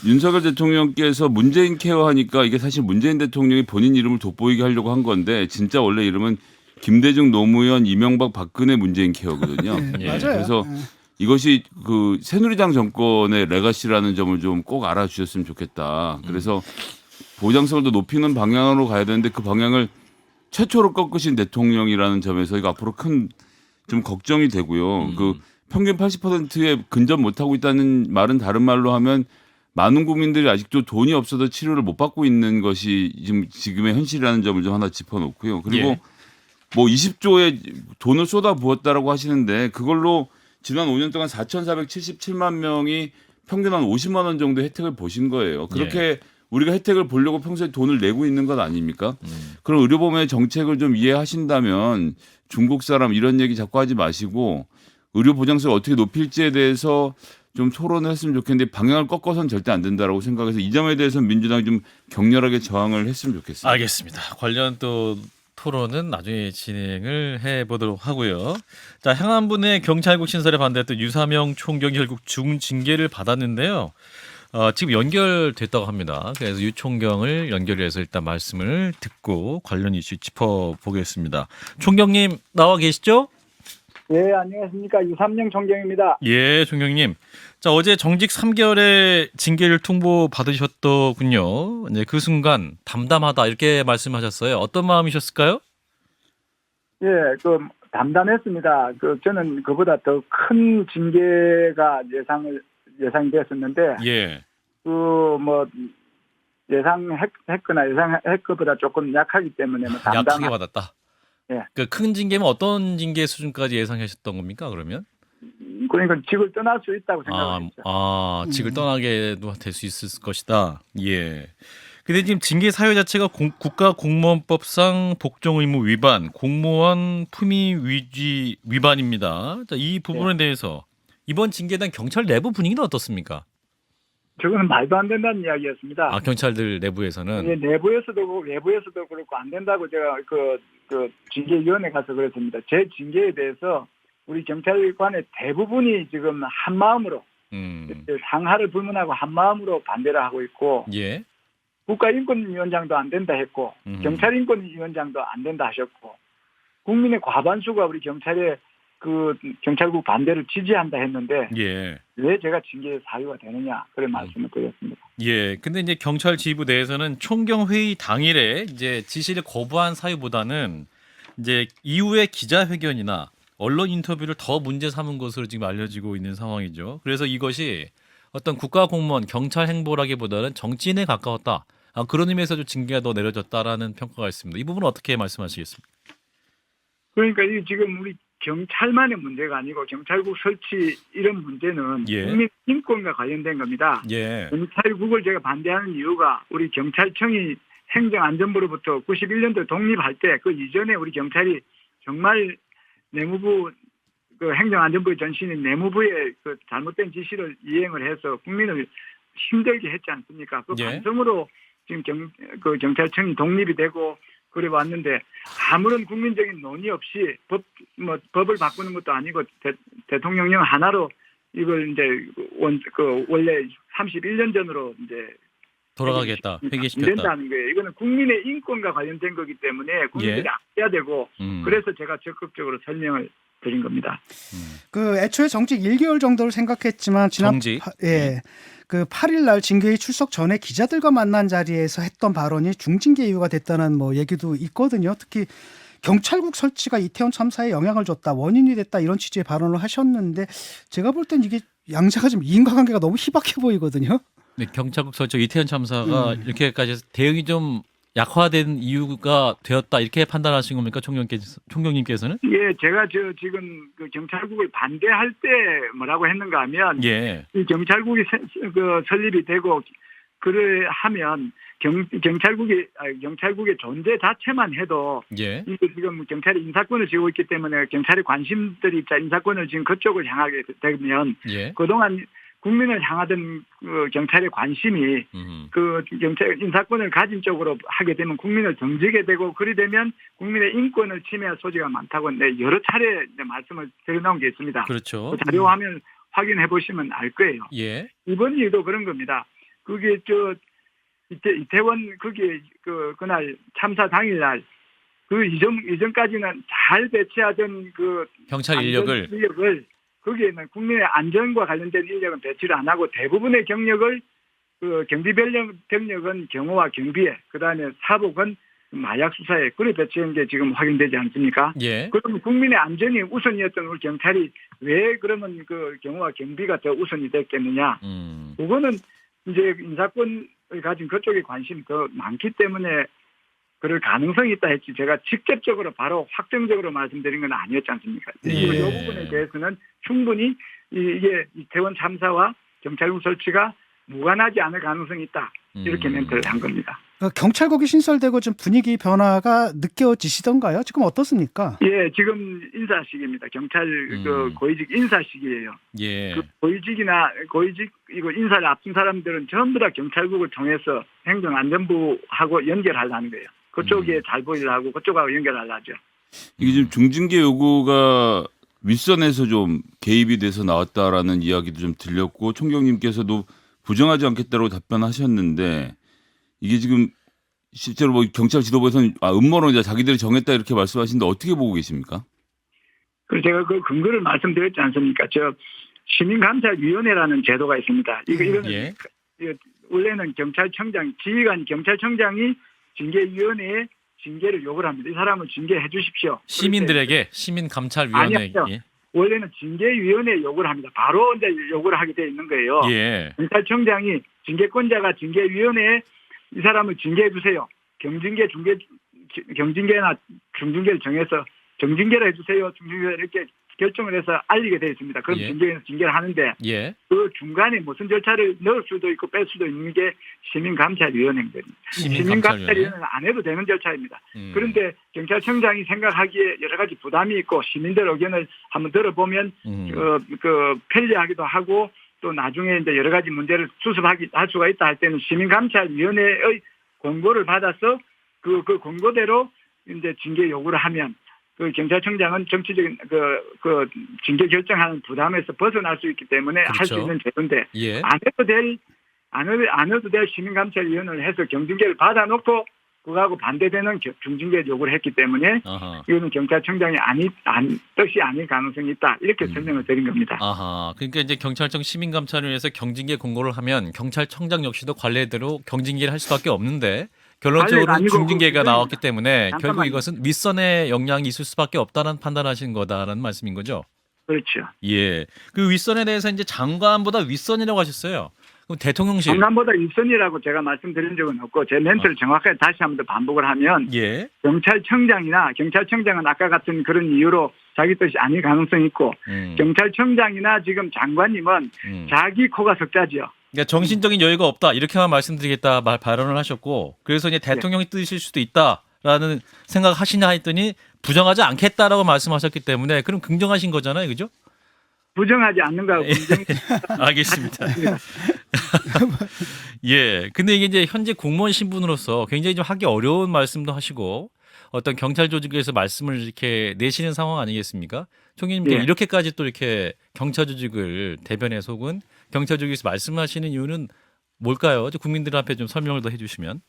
[SPEAKER 4] 윤석열 대통령께서 문재인 케어하니까 이게 사실 문재인 대통령이 본인 이름을 돋보이게 하려고 한 건데 진짜 원래 이름은 김대중 노무현 이명박 박근혜 문재인 케어거든요.
[SPEAKER 3] 네,
[SPEAKER 1] 예.
[SPEAKER 3] 맞아요.
[SPEAKER 4] 그래서 이것이 그 새누리당 정권의 레가시라는 점을 좀 꼭 알아주셨으면 좋겠다. 그래서 보장성을 더 높이는 방향으로 가야 되는데 그 방향을 최초로 꺾으신 대통령이라는 점에서 이거 앞으로 큰 좀 걱정이 되고요. 그 평균 80%에 근접 못하고 있다는 말은 다른 말로 하면 많은 국민들이 아직도 돈이 없어도 치료를 못 받고 있는 것이 지금의 현실이라는 점을 좀 하나 짚어놓고요. 그리고
[SPEAKER 1] 예.
[SPEAKER 4] 뭐 20조의 돈을 쏟아 부었다라고 하시는데 그걸로 지난 5년 동안 4,477만 명이 평균 한 50만 원 정도 혜택을 보신 거예요. 그렇게 우리가 혜택을 보려고 평소에 돈을 내고 있는 것 아닙니까? 그럼 의료보험의 정책을 좀 이해하신다면 중국 사람 이런 얘기 자꾸 하지 마시고 의료 보장성을 어떻게 높일지에 대해서 좀 토론을 했으면 좋겠는데 방향을 꺾어서는 절대 안 된다라고 생각해서 이 점에 대해서는 민주당이 좀 격렬하게 저항을 했으면 좋겠습니다.
[SPEAKER 1] 알겠습니다. 관련 또 토론은 나중에 진행을 해보도록 하고요. 자, 행안부 내 경찰국 신설에 반대했던 유사명 총경이 결국 중징계를 받았는데요. 지금 연결됐다고 합니다. 그래서 유 총경을 연결해서 일단 말씀을 듣고 관련 이슈 짚어보겠습니다. 총경님 나와 계시죠?
[SPEAKER 6] 예, 안녕하십니까. 유삼령 총경입니다.
[SPEAKER 1] 예, 총경님. 자, 어제 정직 3개월의 징계를 통보받으셨더군요. 네, 그 순간 담담하다 이렇게 말씀하셨어요. 어떤 마음이셨을까요?
[SPEAKER 6] 예, 담담했습니다. 저는 그보다 더 큰 징계가 예상이 됐었는데,
[SPEAKER 1] 예.
[SPEAKER 6] 예상했거나 예상할 것보다 조금 약하기 때문에
[SPEAKER 1] 약하게 받았다.
[SPEAKER 6] 예.
[SPEAKER 1] 그 큰 징계면 어떤 징계 수준까지 예상하셨던 겁니까? 그러면?
[SPEAKER 6] 그러니까 직을 떠날 수 있다고 생각했죠.
[SPEAKER 1] 직을 떠나게도 될 수 있을 것이다. 예. 근데 지금 징계 사유 자체가 국가공무원법상 복종 의무 위반, 공무원 품위 위지 위반입니다. 자, 이 부분에 대해서 이번 징계에 대한 경찰 내부 분위기는 어떻습니까?
[SPEAKER 6] 저거는 말도 안 된다는 이야기였습니다.
[SPEAKER 1] 아, 경찰들 내부에서는.
[SPEAKER 6] 예, 내부에서도 그렇고 외부에서도 그렇고 안 된다고 제가 그 징계위원회 가서 그랬습니다. 제 징계에 대해서 우리 경찰관의 대부분이 지금 한 마음으로 상하를 불문하고 한 마음으로 반대를 하고 있고,
[SPEAKER 1] 예.
[SPEAKER 6] 국가인권위원장도 안 된다 했고, 경찰인권위원장도 안 된다 하셨고, 국민의 과반수가 우리 경찰의 경찰국 반대를 지지한다 했는데,
[SPEAKER 1] 예.
[SPEAKER 6] 왜 제가 징계 사유가 되느냐 그런 말씀을 드렸습니다.
[SPEAKER 1] 예. 근데 이제 경찰 지휘부 내에서는 총경 회의 당일에 이제 지시를 거부한 사유보다는 이제 이후에 기자회견이나 언론 인터뷰를 더 문제 삼은 것으로 지금 알려지고 있는 상황이죠. 그래서 이것이 어떤 국가공무원 경찰 행보라기보다는 정치인에 가까웠다. 그런 의미에서 좀 징계가 더 내려졌다라는 평가가 있습니다. 이 부분은 어떻게 말씀하시겠습니까?
[SPEAKER 6] 그러니까 이 지금 우리 경찰만의 문제가 아니고 경찰국 설치 이런 문제는 국민 인권과 관련된 겁니다.
[SPEAKER 1] 예.
[SPEAKER 6] 경찰국을 제가 반대하는 이유가 우리 경찰청이 행정안전부로부터 91년도 독립할 때 그 이전에 우리 경찰이 정말 내무부 행정안전부의 전신인 내무부의 잘못된 지시를 이행을 해서 국민을 힘들게 했지 않습니까? 그 반성으로 지금 경찰청이 독립이 되고 그래 왔는데 아무런 국민적인 논의 없이 법을 바꾸는 것도 아니고 대통령령 하나로 이걸 이제 원래 31년 전으로 이제
[SPEAKER 1] 돌아가겠다.
[SPEAKER 6] 안
[SPEAKER 1] 회귀시켰다.
[SPEAKER 6] 된다는 거예요. 이거는 국민의 인권과 관련된 거기 때문에 국민들이
[SPEAKER 1] 예.
[SPEAKER 6] 아껴야 되고
[SPEAKER 1] 음.
[SPEAKER 6] 그래서 제가 적극적으로 설명을 드린 겁니다.
[SPEAKER 3] 그 애초에 정직 1개월 정도를 생각했지만 지난
[SPEAKER 1] 정직.
[SPEAKER 3] 그 8일 날 징계위 출석 전에 기자들과 만난 자리에서 했던 발언이 중징계 이유가 됐다는 뭐 얘기도 있거든요. 특히 경찰국 설치가 이태원 참사에 영향을 줬다, 원인이 됐다 이런 취지의 발언을 하셨는데 제가 볼 땐 이게 양자가 좀 인과관계가 너무 희박해 보이거든요.
[SPEAKER 1] 네, 경찰국 설치 이태원 참사가 이렇게까지 대응이 좀 약화된 이유가 되었다 이렇게 판단하신 겁니까, 총경님께서는?
[SPEAKER 6] 예, 제가 지금 그 경찰국을 반대할 때 뭐라고 했는가 하면
[SPEAKER 1] 예,
[SPEAKER 6] 이 경찰국이 설립이 되고 그래 하면 경찰국의 존재 자체만 해도
[SPEAKER 1] 예,
[SPEAKER 6] 이게 지금 경찰이 인사권을 쥐고 있기 때문에 경찰의 관심들이 인사권을 지금 그쪽을 향하게 되면
[SPEAKER 1] 예.
[SPEAKER 6] 그동안 국민을 향하던 그 경찰의 관심이 그 경찰 인사권을 가진 쪽으로 하게 되면 국민을 정지게 되고 그리 되면 국민의 인권을 침해할 소지가 많다고 여러 차례 말씀을 드려놓은 게 있습니다.
[SPEAKER 1] 그렇죠.
[SPEAKER 6] 그 자료 화면 확인해 보시면 알 거예요.
[SPEAKER 1] 예,
[SPEAKER 6] 이번 일도 그런 겁니다. 그게 이태원 그게 그날 참사 당일날 그 이전까지는 잘 배치하던 그
[SPEAKER 1] 경찰
[SPEAKER 6] 안전 인력을 거기에는 국민의 안전과 관련된 인력은 배치를 안 하고 대부분의 경력을 그 경비병력은 경호와 경비에 그다음에 사복은 마약 수사에 그래 배치한 게 지금 확인되지 않습니까?
[SPEAKER 1] 예.
[SPEAKER 6] 그러면 국민의 안전이 우선이었던 우리 경찰이 왜 그러면 그 경호와 경비가 더 우선이 됐겠느냐? 그거는 이제 인사권을 가진 그쪽에 관심이 더 많기 때문에 그럴 가능성이 있다 했지 제가 직접적으로 바로 확정적으로 말씀드린 건 아니었지 않습니까?
[SPEAKER 1] 예.
[SPEAKER 6] 이 부분에 대해서는 충분히 이게 이태원 참사와 경찰국 설치가 무관하지 않을 가능성이 있다. 이렇게 멘트를 한 겁니다.
[SPEAKER 3] 경찰국이 신설되고 좀 분위기 변화가 느껴지시던가요? 지금 어떻습니까?
[SPEAKER 6] 예, 지금 인사식입니다. 경찰 그 고위직 인사식이에요.
[SPEAKER 1] 예.
[SPEAKER 6] 그 고위직 이거 인사를 앞둔 사람들은 전부 다 경찰국을 통해서 행정안전부하고 연결하려는 거예요. 그쪽에 잘 보이려고 그쪽하고 연결하려죠.
[SPEAKER 4] 이게 지금 중징계 요구가 윗선에서 좀 개입이 돼서 나왔다라는 이야기도 좀 들렸고 총경님께서도 부정하지 않겠다고 답변하셨는데 이게 지금 실제로 뭐 경찰 지도부에서는 음모론 자기들이 정했다 이렇게 말씀하시는데 어떻게 보고 계십니까?
[SPEAKER 6] 그래서 제가 그 근거를 말씀드렸지 않습니까? 시민감찰위원회라는 제도가 있습니다. 이거는
[SPEAKER 1] 예.
[SPEAKER 6] 원래는 지휘관 경찰청장이 징계위원회에 징계를 요구를 합니다. 이 사람을 징계해 주십시오.
[SPEAKER 1] 시민들에게 시민감찰위원회.
[SPEAKER 6] 아니요. 원래는 징계위원회에 요구를 합니다. 바로 이제 요구를 하게 돼 있는 거예요.
[SPEAKER 1] 예.
[SPEAKER 6] 경찰청장이 징계권자가 징계위원회에 이 사람을 징계해 주세요. 경징계나 중징계를 정해서 정징계를 해주세요. 중징계를 이렇게 결정을 해서 알리게 되어 있습니다. 그럼
[SPEAKER 1] 예.
[SPEAKER 6] 징계를 하는데
[SPEAKER 1] 예.
[SPEAKER 6] 그 중간에 무슨 절차를 넣을 수도 있고 뺄 수도 있는 게 시민감찰위원회입니다. 시민감찰위원회는 안 해도 되는 절차입니다. 그런데 경찰청장이 생각하기에 여러 가지 부담이 있고 시민들 의견을 한번 들어보면 편리하기도 하고 또 나중에 이제 여러 가지 문제를 할 수가 있다 할 때는 시민감찰위원회의 권고를 받아서 그 권고대로 이제 징계 요구를 하면 그 경찰청장은 정치적인 그 징계 결정하는 부담에서 벗어날 수 있기 때문에
[SPEAKER 1] 그렇죠.
[SPEAKER 6] 할 수 있는 제도인데
[SPEAKER 1] 예.
[SPEAKER 6] 안 해도 될 시민감찰위원회를 해서 경징계를 받아놓고 그거하고 반대되는 중징계 요구를 했기 때문에
[SPEAKER 1] 아하.
[SPEAKER 6] 이거는 경찰청장이 뜻이 아닐 가능성이 있다 이렇게 설명을 드린 겁니다.
[SPEAKER 1] 아하. 그러니까 이제 경찰청 시민감찰위에서 경징계 공고를 하면 경찰청장 역시도 관례대로 경징계를 할 수밖에 없는데 결론적으로는
[SPEAKER 6] 아니고
[SPEAKER 1] 중징계가
[SPEAKER 6] 그거는
[SPEAKER 1] 나왔기 때문에 결국
[SPEAKER 6] 잠깐만요.
[SPEAKER 1] 이것은 윗선에 영향이 있을 수밖에 없다는 판단하신 거다라는 말씀인 거죠.
[SPEAKER 6] 그렇죠.
[SPEAKER 1] 예. 그 윗선에 대해서 이제 장관보다 윗선이라고 하셨어요. 그럼 대통령실.
[SPEAKER 6] 장관보다 윗선이라고 제가 말씀드린 적은 없고 제 멘트를 정확하게 다시 한번 더 반복을 하면
[SPEAKER 1] 예.
[SPEAKER 6] 경찰청장은 아까 같은 그런 이유로 자기 뜻이 아닐 가능성이 있고 경찰청장이나 지금 장관님은 자기 코가 석자지요.
[SPEAKER 1] 그러니까 정신적인 여유가 없다 이렇게만 말씀드리겠다 발언을 하셨고 그래서 이제 대통령이 뜻일 수도 있다라는 생각하시냐 했더니 부정하지 않겠다라고 말씀하셨기 때문에 그럼 긍정하신 거잖아요, 그죠?
[SPEAKER 6] 부정하지 않는 거하고
[SPEAKER 1] 알겠습니다. 예. 근데 이게 이제 현재 공무원 신분으로서 굉장히 좀 하기 어려운 말씀도 하시고 어떤 경찰 조직에서 말씀을 이렇게 내시는 상황 아니겠습니까? 총리님께
[SPEAKER 6] 예.
[SPEAKER 1] 이렇게까지 또 이렇게 경찰 조직을 대변해서 혹은 경찰 조직에서 말씀하시는 이유는 뭘까요? 국민들 앞에 좀 설명을 더 해주시면.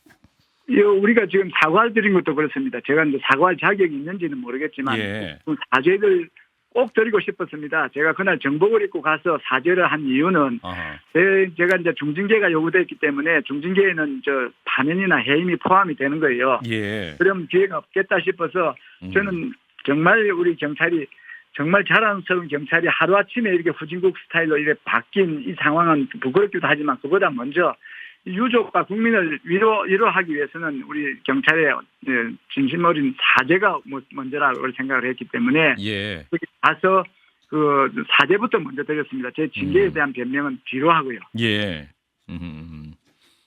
[SPEAKER 6] 우리가 지금 사과를 드린 것도 그렇습니다. 제가 이제 사과할 자격이 있는지는 모르겠지만
[SPEAKER 1] 예.
[SPEAKER 6] 사죄를 꼭 드리고 싶었습니다. 제가 그날 정복을 입고 가서 사죄를 한 이유는
[SPEAKER 1] 아하.
[SPEAKER 6] 제가 이제 중징계가 요구됐기 때문에 중징계에는 파면이나 해임이 포함이 되는 거예요.
[SPEAKER 1] 예.
[SPEAKER 6] 그럼 기회가 없겠다 싶어서 저는 정말 우리 경찰이 정말 자랑스러운 경찰이 하루아침에 이렇게 후진국 스타일로 이렇게 바뀐 이 상황은 부끄럽기도 하지만 그보다 먼저 유족과 국민을 위로하기 위해서는 우리 경찰의 진심 어린 사죄가 먼저라고 생각을 했기 때문에
[SPEAKER 1] 예.
[SPEAKER 6] 거기 가서 그 사죄부터 먼저 드렸습니다. 제 징계에 대한 변명은 뒤로 하고요.
[SPEAKER 1] 예.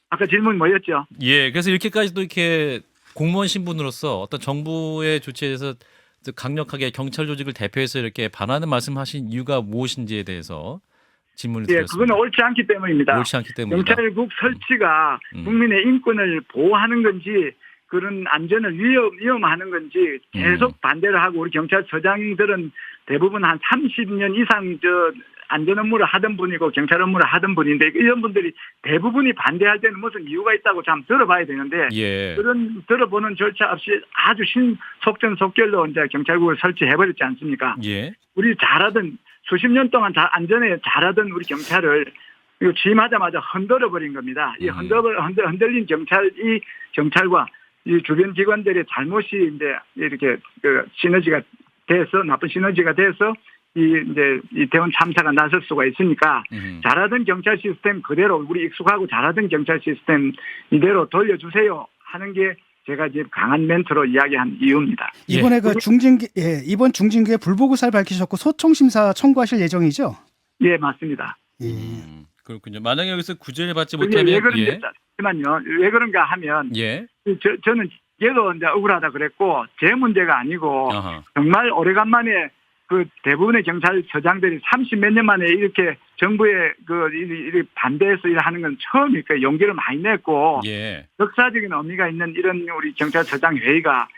[SPEAKER 6] 아까 질문 뭐였죠?
[SPEAKER 1] 예. 그래서 이렇게까지도 이렇게 공무원 신분으로서 어떤 정부의 조치에 대해서 강력하게 경찰 조직을 대표해서 이렇게 반하는 말씀하신 이유가 무엇인지에 대해서 질문을
[SPEAKER 6] 예,
[SPEAKER 1] 드렸습니다.
[SPEAKER 6] 그건 옳지 않기 때문입니다.
[SPEAKER 1] 옳지 않기 때문이다.
[SPEAKER 6] 경찰국 설치가 국민의 인권을 보호하는 건지 그런 안전을 위험하는 건지 계속 반대를 하고 우리 경찰서장들은 대부분 한 30년 이상 안전 업무를 하던 분이고 경찰 업무를 하던 분인데 이런 분들이 대부분이 반대할 때는 무슨 이유가 있다고 참 들어봐야 되는데
[SPEAKER 1] 예.
[SPEAKER 6] 그런 들어보는 절차 없이 아주 속전속결로 이제 경찰국을 설치해버렸지 않습니까?
[SPEAKER 1] 예.
[SPEAKER 6] 우리 잘하던 수십 년 동안 안전에 잘하던 우리 경찰을 이거 취임하자마자 흔들어버린 겁니다. 이 흔들린 경찰과 이 주변 기관들의 잘못이 이제 이렇게 시너지가 돼서 나쁜 시너지가 돼서 이제 이태원 참사가 났을 수가 있으니까 잘하던 경찰 시스템 그대로 우리 익숙하고 잘하던 경찰 시스템 이대로 돌려주세요 하는 게 제가 이제 강한 멘트로 이야기한 이유입니다.
[SPEAKER 3] 이번에 그 이번 중징계 불보고사를 밝히셨고 소청 심사 청구하실 예정이죠?
[SPEAKER 6] 예, 맞습니다.
[SPEAKER 1] 그렇군요. 만약에 여기서 구제를 받지
[SPEAKER 6] 그게
[SPEAKER 1] 못하면
[SPEAKER 6] 왜 그런지 잠시만요. 왜 그런가 하면
[SPEAKER 1] 예.
[SPEAKER 6] 저는 얘도 이제 억울하다 그랬고 제 문제가 아니고
[SPEAKER 1] 아하.
[SPEAKER 6] 정말 오래간만에 그 대부분의 경찰서장들이 30몇 년 만에 이렇게 정부에 이렇게 반대해서 일하는 건 처음이니까 용기를 많이 냈고
[SPEAKER 1] 예.
[SPEAKER 6] 역사적인 의미가 있는 이런 우리 경찰서장 회의가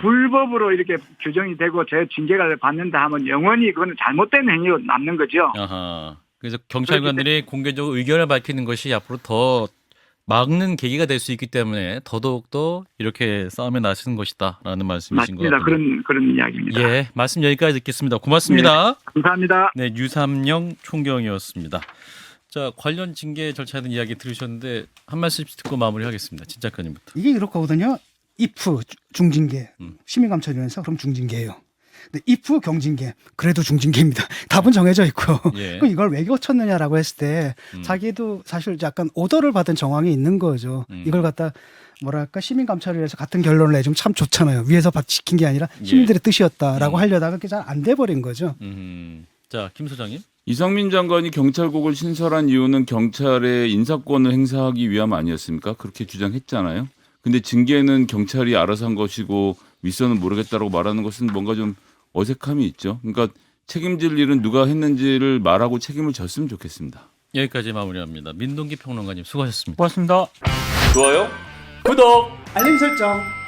[SPEAKER 6] 불법으로 이렇게 규정이 되고 제 징계가 받는다 하면 영원히 그건 잘못된 행위로 남는 거죠.
[SPEAKER 1] 아하. 그래서 경찰관들이 공개적으로 의견을 밝히는 것이 앞으로 더 막는 계기가 될 수 있기 때문에 더더욱더 이렇게 싸움에 나서는 것이다라는 말씀이신 것
[SPEAKER 6] 맞습니다.
[SPEAKER 1] 같습니다.
[SPEAKER 6] 그런 이야기입니다.
[SPEAKER 1] 예, 말씀 여기까지 듣겠습니다. 고맙습니다.
[SPEAKER 6] 감사합니다.
[SPEAKER 1] 네, 유삼영 총경이었습니다. 자, 관련 징계 절차에 대한 이야기 들으셨는데 한 말씀씩 듣고 마무리하겠습니다. 진 작가님부터.
[SPEAKER 3] 이게 그렇거든요. if 중징계 시민감찰위원회에서 그럼 중징계예요. 근데 if 경징계 그래도 중징계입니다. 답은 정해져 있고
[SPEAKER 1] 예.
[SPEAKER 3] 그럼 이걸 왜 거쳤느냐라고 했을 때 자기도 사실 약간 오더를 받은 정황이 있는 거죠. 이걸 갖다 뭐랄까 시민감찰위에서 같은 결론을 내주면 참 좋잖아요. 위에서 지킨 게 아니라 시민들의 뜻이었다라고 하려다가 그게 잘 안 돼 버린 거죠.
[SPEAKER 1] 자, 김 소장님.
[SPEAKER 4] 이상민 장관이 경찰국을 신설한 이유는 경찰의 인사권을 행사하기 위함 아니었습니까? 그렇게 주장했잖아요. 근데 징계는 경찰이 알아서 한 것이고 윗선은 모르겠다라고 말하는 것은 뭔가 좀 어색함이 있죠. 그러니까 책임질 일은 누가 했는지를 말하고 책임을 졌으면 좋겠습니다.
[SPEAKER 1] 여기까지 마무리합니다. 민동기 평론가님 수고하셨습니다.
[SPEAKER 2] 고맙습니다.
[SPEAKER 1] 좋아요. 구독.
[SPEAKER 3] 알림 설정.